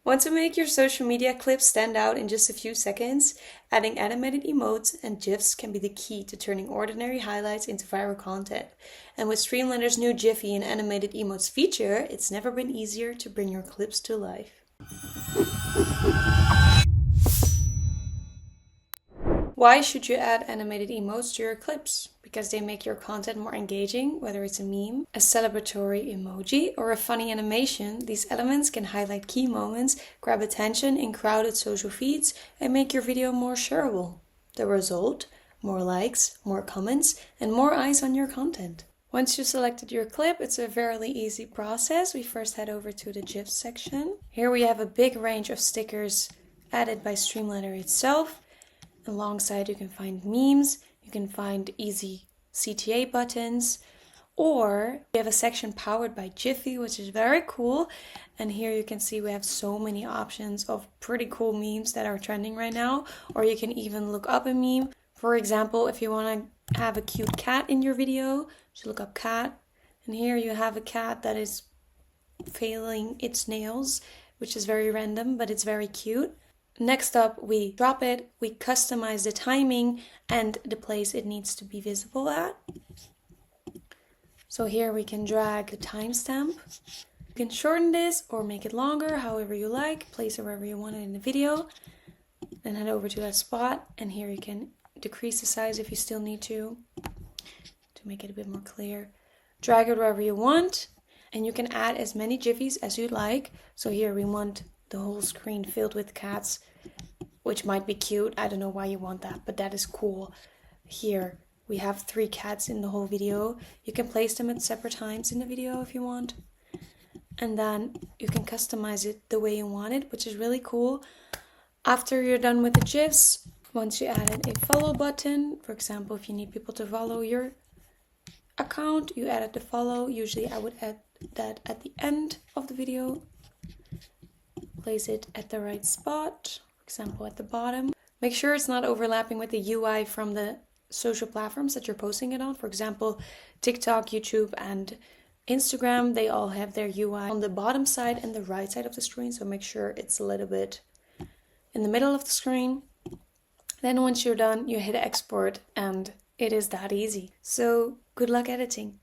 Want to make your social media clips stand out in just a few seconds? Adding animated emotes and GIFs can be the key to turning ordinary highlights into viral content. And with StreamLadder's new GIPHY and animated emotes feature, it's never been easier to bring your clips to life. Why should you add animated emotes to your clips? Because they make your content more engaging, whether it's a meme, a celebratory emoji, or a funny animation. These elements can highlight key moments, grab attention in crowded social feeds, and make your video more shareable. The result? More likes, more comments, and more eyes on your content. Once you've selected your clip, it's a fairly easy process. We first head over to the GIF section. Here we have a big range of stickers added by StreamLadder itself. Alongside you can find memes, you can find easy CTA buttons, or we have a section powered by GIPHY, which is very cool. And here you can see we have so many options of pretty cool memes that are trending right now, or you can even look up a meme. For example, if you want to have a cute cat in your video, just look up cat, and here you have a cat that is failing its nails, which is very random, but it's very cute. Next up, we drop it, we customize the timing and the place it needs to be visible at. So here we can drag the timestamp. You can shorten this or make it longer, however you like. Place it wherever you want it in the video. Then head over to that spot, and here you can decrease the size if you still need to make it a bit more clear. Drag it wherever you want, and you can add as many GIFs as you'd like. So here we want the whole screen filled with cats, which might be cute. I don't know why you want that, but that is cool. Here we have 3 cats in the whole video. You can place them at separate times in the video if you want. And then you can customize it the way you want it, which is really cool. After you're done with the GIFs, once you added a follow button, for example, if you need people to follow your account, you added the follow. Usually I would add that at the end of the video. Place it at the right spot, for example at the bottom. Make sure it's not overlapping with the UI from the social platforms that you're posting it on. For example, TikTok, YouTube, and Instagram, they all have their UI on the bottom side and the right side of the screen, so make sure it's a little bit in the middle of the screen. Then once you're done, you hit export, and it is that easy. So good luck editing.